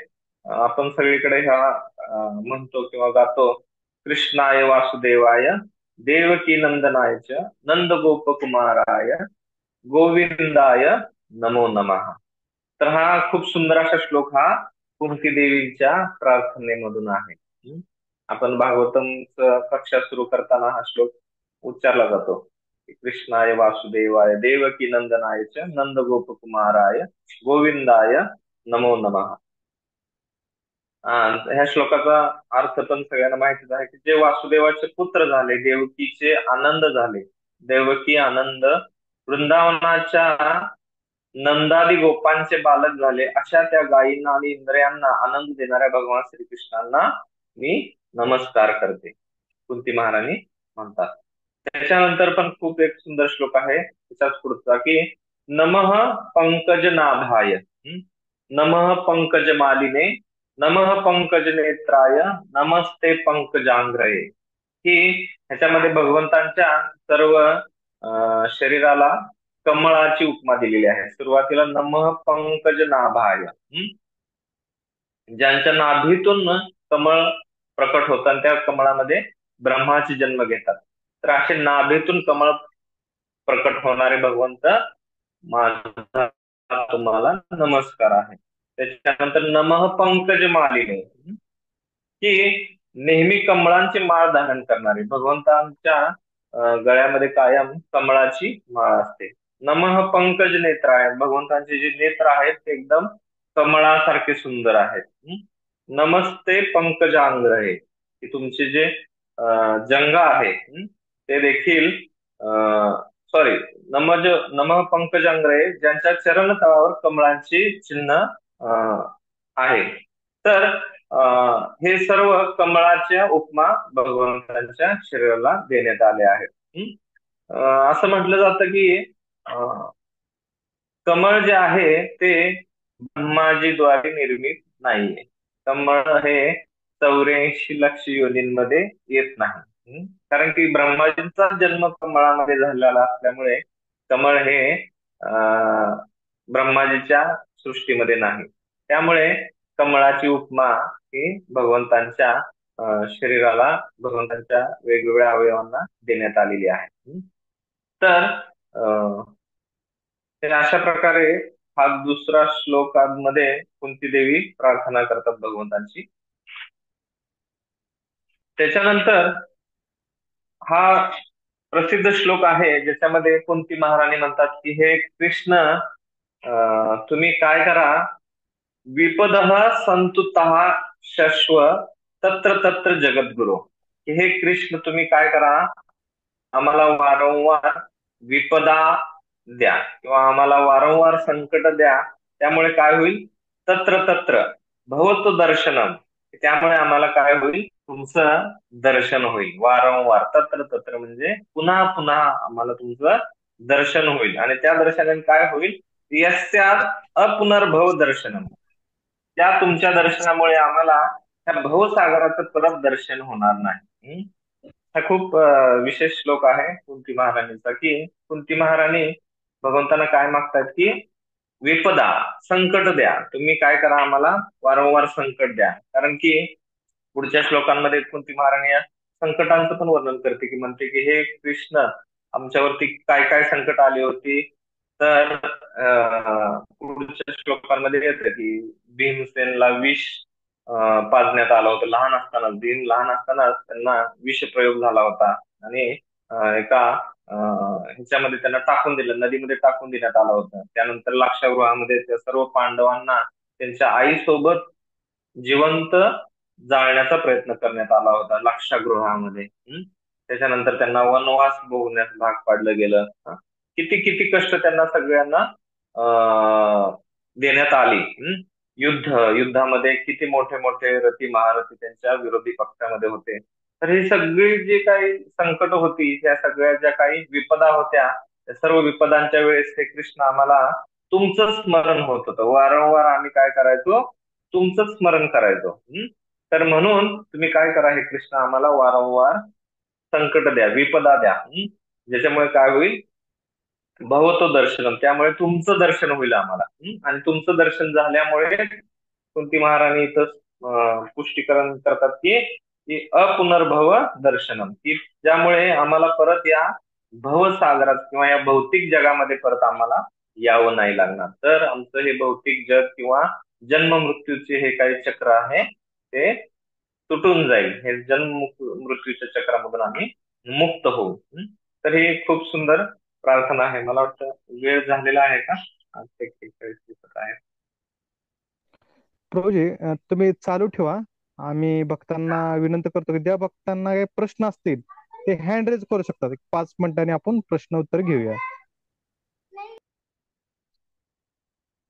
Speaker 1: आपण सगळीकडे हा म्हणतो किंवा गातो. कृष्णाय वासुदेवाय देवकी नंदनाय च नंद गोपकुमाराय गोविंदाय नमो नमः. तर हा खूप सुंदर असा श्लोक हा कुंती देवीच्या प्रार्थनेमधून आहे. आपण भागवतमचं कक्षा सुरू करताना हा श्लोक उच्चारला जातो. कृष्णाय वासुदेवाय देवकी नंदनाय च नंद गोपकुमाराय गोविंदाय नमो नमः. ह्या श्लोकाचा अर्थ पण सगळ्यांना माहितीच आहे की जे वासुदेवाचे पुत्र झाले, देवकीचे आनंद झाले, देवकी आनंद, वृंदावनाच्या नंदादी गोपांचे बालक झाले, अशा त्या गायींना आणि इंद्रियांना आनंद देणाऱ्या भगवान श्रीकृष्णांना मी नमस्कार करते, कुंती महाराणी म्हणतात. त्याच्यानंतर पण खूप एक सुंदर श्लोक आहे त्याच्याच पुढचा की नमः पंकज नाभाय, नमः पंकज मालिने, नमः पंकज नेत्राय, नमस्ते पंकजांग्रये. ही ह्याच्यामध्ये भगवंतांच्या सर्व शरीराला कमळाची उपमा दिलेली आहे. सुरुवातीला नमः पंकज नाभाय, ज्यांच्या नाभीतून कमळ प्रकट होतं आणि त्या कमळामध्ये ब्रह्माचे जन्म घेतात. तर असे नाभीतून कमळ प्रकट होणारे भगवंत, माझा तुम्हाला नमस्कार आहे. त्याच्यानंतर नमः पंकज मालिने, की नेहमी कमळांची माळ धारण करणारे भगवंतांच्या गळ्यामध्ये कायम कमळाची माळ असते. नमः पंकज नेत्राय, भगवंतांचे जे नेत्र आहेत ते एकदम कमळासारखे सुंदर आहेत. नमस्ते पंकजांग्रहे, की तुमचे जे जंग आहे ते देखील सॉरी नमः पंकजांग्रहे, ज्यांच्या चरण तळावर कमळांची चिन्ह आहे. तर हे सर्व कमळाच्या उपमा भगवंतांच्या शरीराला देण्यात आले आहेत. असं म्हटलं जातं की कमळ जे आहे ते ब्रह्माजीद्वारे निर्मित नाहीये. कमळ हे 84 लक्ष योनींमध्ये येत नाही, कारण की ब्रह्माजींचा जन्म कमळामध्ये झालेला असल्यामुळे कमळ हे ब्रह्माजीच्या सृष्टीमध्ये नाही. त्यामुळे कमळाची उपमा ही भगवंतांच्या शरीराला, भगवंतांच्या वेगवेगळ्या अवयवांना देण्यात आलेली आहे. तर अशा प्रकारे हा दुसरा श्लोकांमध्ये कुंती देवी प्रार्थना करतात भगवंतांची. त्याच्यानंतर हा प्रसिद्ध श्लोक आहे ज्याच्यामध्ये कुंती महाराणी म्हणतात की हे कृष्ण, तुम्ही काय करा, विपदः संतुतः शश्व तत्र तत्र जगद्गुरु, की हे कृष्ण तुम्ही काय करा, आम्हाला वारंवार विपदा द्या किंवा आम्हाला वारंवार संकट द्या, त्यामुळे काय होईल, तत्र तत्र भवतो दर्शनम, त्यामुळे आम्हाला काय होईल, तुमचं दर्शन होईल वारंवार. तत्र तत्र म्हणजे पुन्हा पुन्हा आम्हाला तुमचं दर्शन होईल आणि त्या दर्शनाने काय होईल, यस्यात अपुनर्भव दर्शनम, त्या तुमच्या दर्शनामुळे आम्हाला त्या भवसागराचं परत दर्शन होणार नाही. हा खूप विशेष श्लोक आहे कुंती महाराणीचा, की कुंती महाराणी भगवंतांना काय मागतात, की विपदा, संकट द्या, तुम्ही काय करा, आम्हाला वारंवार संकट द्या. कारण की पुढच्या श्लोकांमध्ये कुंती महाराणी या संकटांचं पण वर्णन करते, की म्हणते की हे कृष्ण, आमच्यावरती काय काय संकट आली होती. तर पुढच्या श्लोकांमध्ये येतं की भीमसेनला विष पाजण्यात आलं होतं लहान असताना, भीम लहान असतानाच त्यांना विष प्रयोग झाला होता आणि एका ह्याच्यामध्ये त्यांना टाकून दिलं, नदीमध्ये टाकून देण्यात आलं होतं. त्यानंतर लाक्षागृहामध्ये त्या सर्व पांडवांना त्यांच्या आईसोबत जिवंत जाळण्याचा प्रयत्न करण्यात आला होता लाक्षागृहामध्ये. त्याच्यानंतर त्यांना वनवास भोगण्यास भाग पाडलं गेलं. किती किती कष्ट त्यांना सगळ्यांना देण्यात आली. युद्धामध्ये किती मोठे मोठे रथी महारथी त्यांच्या विरोधी पक्षामध्ये होते. तर ही सगळी जी काही संकट होती, त्या सगळ्या ज्या काही विपदा होत्या, त्या सर्व विपदांच्या वेळेस हे कृष्ण आम्हाला तुमचं स्मरण होत होतं. वारंवार आम्ही काय करायचो, तुमचं स्मरण करायचो. तर म्हणून तुम्ही काय करा, हे कृष्ण आम्हाला वारंवार संकट द्या, विपदा द्या, ज्याच्यामुळे काय होईल, भवतो दर्शनम, त्यामुळे तुमचं दर्शन होईल आम्हाला. आणि तुमचं दर्शन झाल्यामुळे कुंती महाराणी इथं पुष्टीकरण करतात की अपुनर्भव दर्शनम, की ज्यामुळे आम्हाला परत या भवसागरात किंवा या भौतिक जगामध्ये परत आम्हाला यावं नाही लागणार. तर आमचं हे भौतिक जग किंवा जन्म मृत्यूचे हे काही चक्र आहे ते तुटून जाईल. हे जन्म मृत्यूच्या चक्रामधून आम्ही मुक्त होऊ. तर ही खूप सुंदर प्रार्थना आहे. मला वाटतं वेळ झालेला आहे का? 41 दिसत आहे.
Speaker 3: प्रभूजी, तुम्ही चालू ठेवा. आम्ही भक्तांना विनंती करतो की ज्या भक्तांना काही प्रश्न असतील ते हँड रेज करू शकतात. 5 मिनिटांनी आपण प्रश्न उत्तर घेऊया.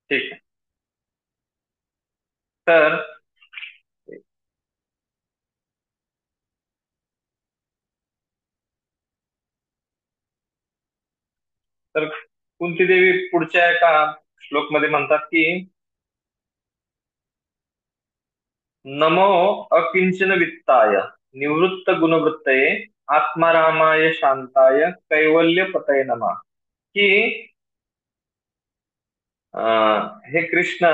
Speaker 1: ठीक आहे. तर तर कुंती देवी पुढच्या एका श्लोक मध्ये म्हणतात की नमो अकिंचन वित्ताय निवृत्त गुणवृत्तये आत्मारामाय शांताय कैवल्य पतये नमा, की हे कृष्ण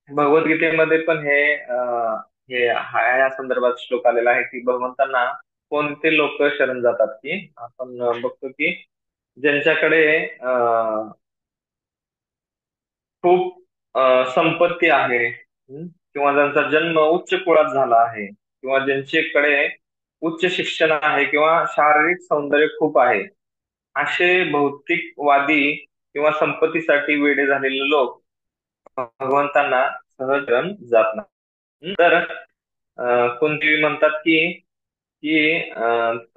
Speaker 1: भगवद्गीतेमध्ये पण हे या संदर्भात श्लोक आलेला आहे की भगवंतांना कोणते लोक शरण जातात, की आपण बघतो की ज्यांच्याकडे खूप संपत्ती आहे, किंवा ज्यांचा जन्म उच्च कुळात झाला आहे, किंवा ज्यांच्याकडे उच्च शिक्षण आहे, किंवा शारीरिक सौंदर्य खूप आहे, असे भौतिकवादी किंवा संपत्तीसाठी वेडे झालेले लोक भगवंतांना सहज शरण जात नाही. तर कुंती म्हणतात की की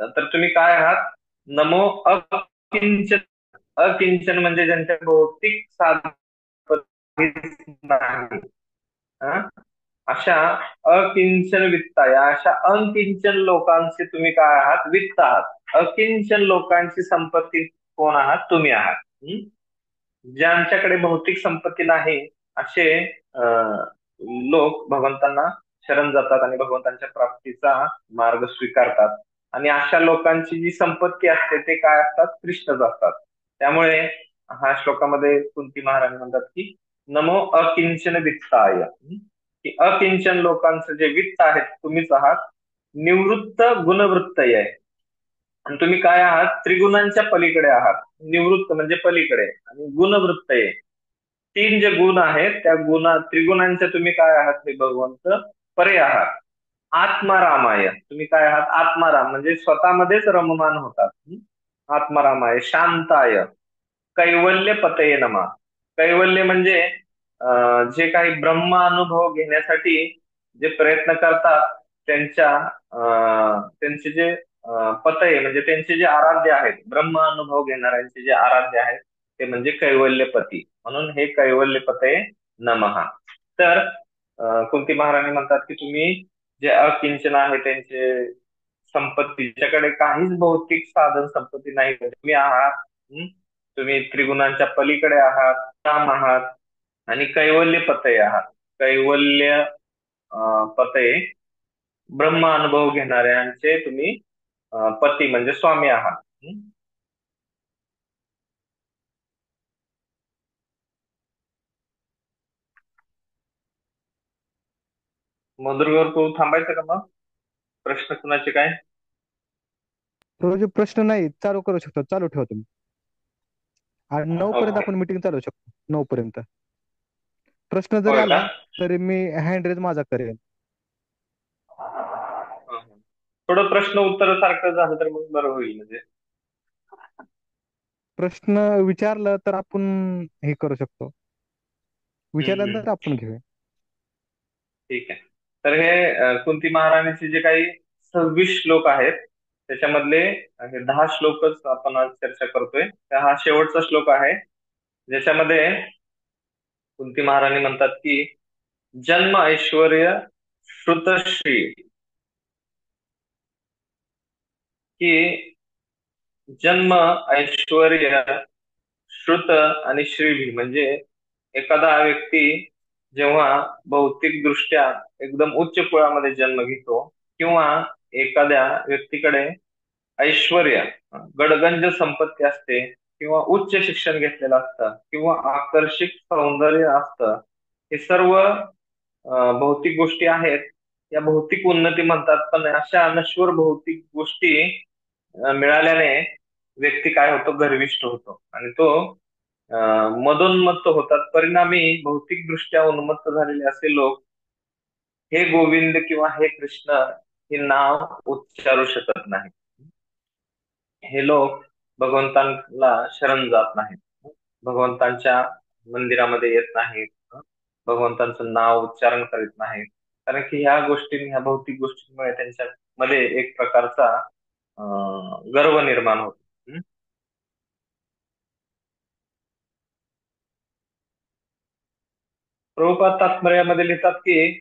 Speaker 1: तर तुम्ही काय आहात, नमो अकिंचन. अकिंचन म्हणजे ज्यांच्या भौतिक साधन नाही, अशा अकिंचन वित्ता, या अशा अकिंचन लोकांचे तुम्ही काय आहात, वित्त आहात. अकिंचन लोकांची संपत्ती कोण आहात, तुम्ही आहात. ज्यांच्याकडे भौतिक संपत्ती नाही असे लोक भगवंतांना शरण जातात आणि भगवंतांच्या प्राप्तीचा मार्ग स्वीकारतात. आणि अशा लोकांची जी संपत्ती असते ते काय असतात, कृष्णच असतात. त्यामुळे हा श्लोकामध्ये कुंती महाराणी म्हणतात की नमो अकिंचन वित्ताय, की अकिंचन लोकांचं जे वित्त आहेत तुम्हीच आहात. निवृत्त गुणवृत्त आहे, आणि तुम्ही काय आहात, त्रिगुणांच्या पलीकडे आहात. निवृत्त म्हणजे पलीकडे, आणि गुणवृत्त आहे, तीन जे गुण आहेत त्या त्रिगुणांच्या तुम्ही काय आहात, हे भगवंत परे आहात. आत्मारामाय, तुम्ही काय आहात, आत्माराम म्हणजे स्वतःमध्येच रममान होतात. आत्मारामाय शांताय कैवल्य पतये नमा. कैवल्य म्हणजे जे काही ब्रह्म अनुभव घेण्यासाठी जे प्रयत्न करतात, त्यांचे जे पतये म्हणजे त्यांचे जे आराध्य आहेत, ब्रह्म अनुभव घेणाऱ्यांचे जे आराध्य आहेत ते म्हणजे कैवल्यपती, म्हणून हे कैवल्यपतये नमः. तर कुंती महाराणी म्हणतात की तुम्ही जे अकिंचन आहे, त्यांचे संपत्ती, ज्याच्याकडे काहीच भौतिक साधन संपत्ती नाही, तुम्ही आहात. तुम्ही त्रिगुणांच्या पलीकडे आहात, काम आहात आणि कैवल्य पतये आहात. कैवल्य पतये, ब्रह्म अनुभव घेणाऱ्यांचे तुम्ही पती म्हणजे स्वामी आहात. मधुरवर तू थांबायचं का मग? प्रश्न कुणाचे काय?
Speaker 3: तो जे प्रश्न नाही चालू करू शकतो, चालू ठेवा तुम्ही. आणि 9 पर्यंत
Speaker 1: ओके.
Speaker 3: आपण मीटिंग चालू शकतो, 9 पर्यंत. प्रश्न जरी
Speaker 1: होय का?
Speaker 3: आला तरी मी हँड रेज माझा करेन.
Speaker 1: थोडं प्रश्न उत्तर सारखं झालं तर मग बरं होईल म्हणजे.
Speaker 3: प्रश्न विचारलं तर आपण हे करू शकतो,
Speaker 1: हम्म.
Speaker 3: विचारल्यानंतर आपण घेऊया.
Speaker 1: ठीक आहे. तर हे कुंती महाराणीचे जे काही 26 श्लोक आहेत त्याच्यामधले हे 10 श्लोकच आपण आज चर्चा करतोय. तर हा शेवटचा श्लोक आहे ज्याच्यामध्ये कुंती महाराणी म्हणतात की जन्म ऐश्वर्य श्रुतश्री, की जन्म ऐश्वर्य श्रुत आणि श्रीभी म्हणजे एखादा व्यक्ती जेव्हा भौतिक दृष्ट्या एकदम उच्च कुळामध्ये जन्म घेतो किंवा एखाद्या व्यक्तीकडे ऐश्वर्य, गडगंज संपत्ती असते किंवा उच्च शिक्षण घेतलेलं असतं किंवा आकर्षक सौंदर्य असतं, हे सर्व भौतिक गोष्टी आहेत. या भौतिक उन्नती म्हणतात. पण अशा नश्वर भौतिक गोष्टी मिळाल्याने व्यक्ती काय होतो, गर्विष्ठ होतो आणि तो मदोन्मत्त होतात. परिणामी भौतिकदृष्ट्या उन्मत्त झालेले असे लोक हे गोविंद किंवा हे कृष्ण हे नाव उच्चारू शकत नाही. हे लोक भगवंतांना शरण जात नाहीत, भगवंतांच्या मंदिरामध्ये येत नाहीत, भगवंतांचं नाव उच्चारण करीत नाहीत. कारण की ह्या गोष्टी, ह्या भौतिक गोष्टींमुळे त्यांच्या मध्ये एक प्रकारचा गर्व निर्माण होतो. प्रभुपाद तात्पर्यामध्ये लिहितात की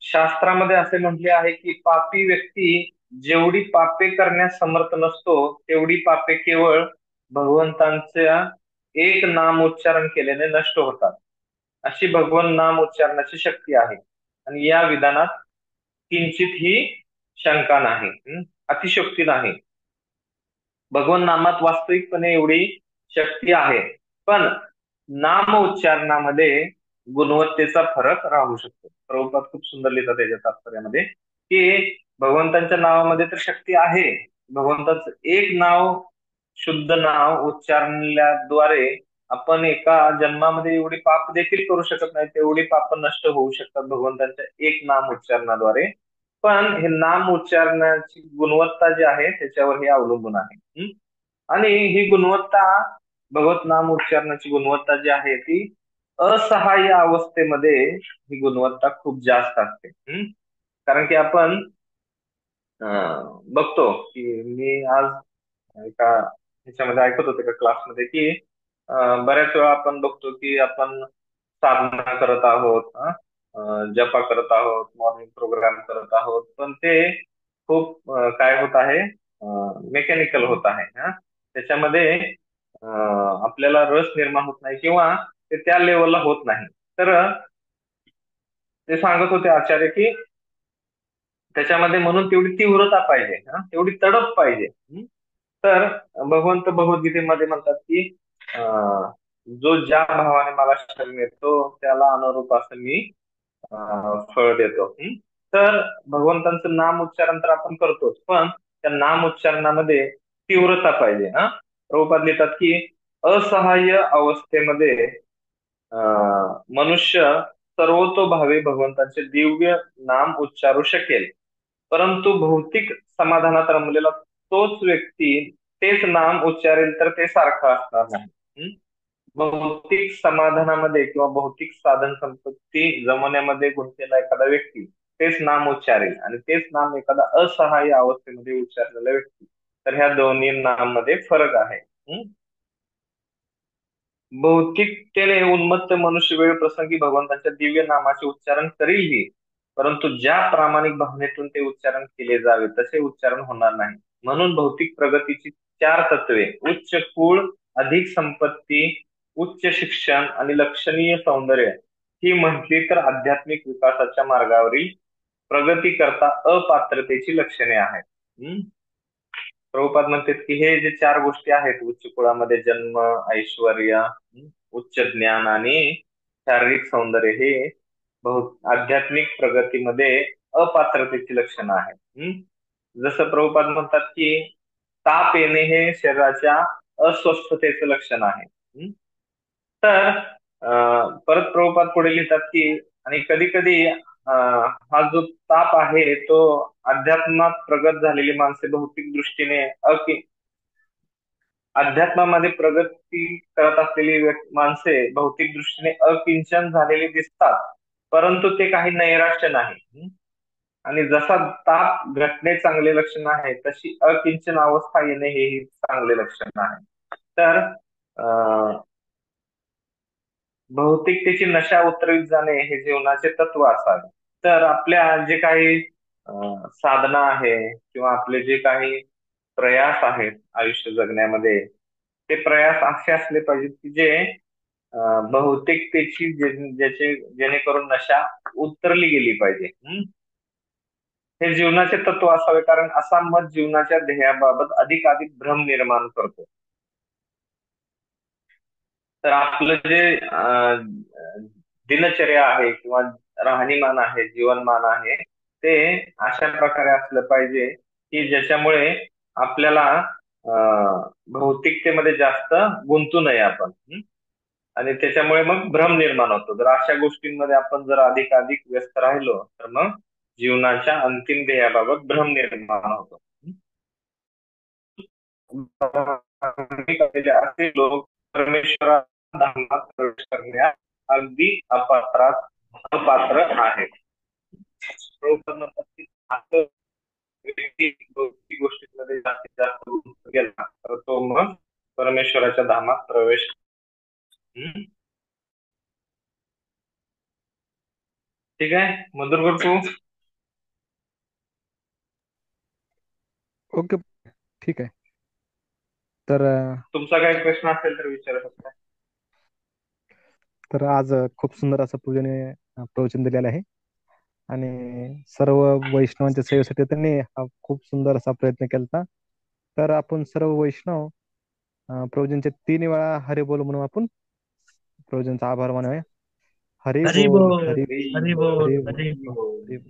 Speaker 1: शास्त्रामध्ये असे म्हटले आहे की पापी व्यक्ती जेवढी पापे करण्यास समर्थ नसतो तेवढी पापे केवळ भगवंतांच्या एक नाम उच्चारण केल्याने नष्ट होतात. अशी भगवन नाम उच्चारणाची शक्ती आहे आणि या विधानात किंचित ही शंका नाही, अतिशयोक्ती नाही. भगवन नामात वास्तविकपणे एवढी शक्ती आहे, पण नाम उच्चारणामध्ये गुणवत्तेचा फरक राहू शकतो. प्रभुपाद खूप सुंदर लिहितात त्याच्या तात्पर्यामध्ये की भगवंतांच्या नावामध्ये तर शक्ती आहे. भगवंताचं एक नाव, शुद्ध नाव उच्चारण्याद्वारे आपण एका जन्मामध्ये एवढी पाप देखील करू शकत नाही, तेवढी पाप नष्ट होऊ शकतात भगवंतांच्या एक नाम उच्चारणाद्वारे. पण हे नाम उच्चारण्याची गुणवत्ता जी आहे त्याच्यावर हे अवलंबून आहे. आणि ही गुणवत्ता, भगवत नाम उच्चारणाची गुणवत्ता जी आहे ती असहाय्य अवस्थेमध्ये ही गुणवत्ता खूप जास्त असते. कारण की आपण बघतो की मी आज एका ह्याच्यामध्ये ऐकत होते का क्लासमध्ये की बऱ्याच वेळा आपण बघतो की आपण साधना करत आहोत, जपा करत आहोत, मॉर्निंग प्रोग्राम करत आहोत, पण ते खूप काय होत आहे, मेकॅनिकल होत आहे. त्याच्यामध्ये आपल्याला रस निर्माण होत नाही किंवा ते त्या लेवलला होत नाही. तर ते सांगत होते आचार्य की त्याच्यामध्ये म्हणून तेवढी तीव्रता पाहिजे, तेवढी तडप पाहिजे. तर भगवंत भगवद्गीतेमध्ये म्हणतात की जो ज्या भावाने मला शरण येतो त्याला अनुरूप असं मी फळ देतो. तर भगवंतांचं नाम उच्चारण तर आपण करतोच, पण त्या नाम उच्चारणामध्ये तीव्रता पाहिजे. प्रभुपाद लिहितात की असहाय्य अवस्थेमध्ये मनुष्य सर्वतोभावे भगवंतांचे दिव्य नाम उच्चारू शकेल, परंतु भौतिक समाधानात रमलेला तोच व्यक्ती तेच नाम उच्चारेल तर ते सारखं असणार नाही. भौतिक समाधानामध्ये किंवा भौतिक साधन संपत्ती जमवण्यामध्ये गुंतलेला एखादा व्यक्ती तेच नाम उच्चारेल आणि तेच नाम एखादा असहाय्य अवस्थेमध्ये उच्चारलेला व्यक्ती, तर ह्या दोन्ही नाम मध्ये फरक आहे. भौतिकतेने उन्मत्त मनुष्य वेळ प्रसंगी भगवंताच्या दिव्य नामाचे उच्चारण करीलही, परंतु ज्या प्रामाणिक भावनेतून ते उच्चारण केले जावे तसे उच्चारण होणार नाही. म्हणून भौतिक प्रगतीची 4 तत्वे, उच्च कुळ, अधिक संपत्ती, उच्च शिक्षण आणि लक्षणीय सौंदर्य ही म्हटली तर आध्यात्मिक विकासाच्या मार्गावरील प्रगती करता अपात्रतेची लक्षणे आहेत. प्रभुपाद म्हणतात की हे जे चार गोष्टी आहेत, उच्च कुळामध्ये जन्म, ऐश्वर्य, उच्च ज्ञान आणि शारीरिक सौंदर्य, हे आध्यात्मिक प्रगतीमध्ये अपात्रतेची लक्षणं आहेत. जसं प्रभुपाद म्हणतात की ताप येणे हे शरीराच्या अस्वस्थतेचं लक्षण आहे. तर परत प्रभुपाद पुढे लिहितात की आणि कधी कधी हा जो ताप आहे तो अध्यात्मात प्रगत झालेली माणसे भौतिक दृष्टीने अध्यात्मामध्ये प्रगती करत असलेली माणसे भौतिक दृष्टीने अकिंचन झालेली दिसतात, परंतु ते काही नैराश्य नाही. आणि जसा ताप घटणे चांगले लक्षण आहे, तशी अकिंचन अवस्था येणे हेही चांगले लक्षण आहे. तर भौतिकतेची नशा उतरवित जाणे हे जीवनाचे तत्व असावे. तर आपल्या जे काही साधना आहे किंवा आपले जे काही प्रयास आहेत आयुष्य जगण्यामध्ये, ते प्रयास असे असले पाहिजेत की जे भौतिकतेची ज्याचे जेणेकरून नशा उतरली गेली पाहिजे. हे जीवनाचे तत्व असावे, कारण असा मत जीवनाच्या ध्येयाबाबत अधिकाधिक भ्रम निर्माण करतो. तर आपलं जे दिनचर्या आहे किंवा राहणीमान आहे, जीवनमान आहे, ते अशा प्रकारे असलं पाहिजे की ज्याच्यामुळे आपल्याला भौतिकतेमध्ये जास्त गुंतू नये आपण. आणि त्याच्यामुळे मग भ्रम निर्माण होतो. जर अशा गोष्टींमध्ये आपण जर अधिकाधिक व्यस्त राहिलो तर मग जीवनाच्या अंतिम ध्येयाबाबत भ्रम निर्माण होतो. असे लोक परमेश्वरा धामात प्रवेश करण्यास अगदी अपात्र आहेत. व्यक्ती भौतिक गोष्टींमध्ये जास्तीत जास्त गुंतून गेला तर तो मग परमेश्वराच्या धामात प्रवेश. ठीक आहे मधुर तू.
Speaker 3: ओके, ठीक आहे. तर
Speaker 1: तुमचा काही प्रश्न असेल तर विचारू शकता.
Speaker 3: तर आज खूप सुंदर असं प्रवचन दिलेलं आहे आणि सर्व वैष्णवांच्या सेवेसाठी त्यांनी हा खूप सुंदर असा प्रयत्न केला. तर आपण सर्व वैष्णव प्रभूजींचे 3 वेळा हरी बोल म्हणून आपण प्रभूजींचा आभार मानूया. हरी
Speaker 4: हरी
Speaker 3: बोल,
Speaker 4: बोल,
Speaker 3: हरी
Speaker 4: हरी
Speaker 3: बोल,
Speaker 4: बोल,
Speaker 3: हरी बोल,
Speaker 4: हरी बोल.
Speaker 3: हरी बोल.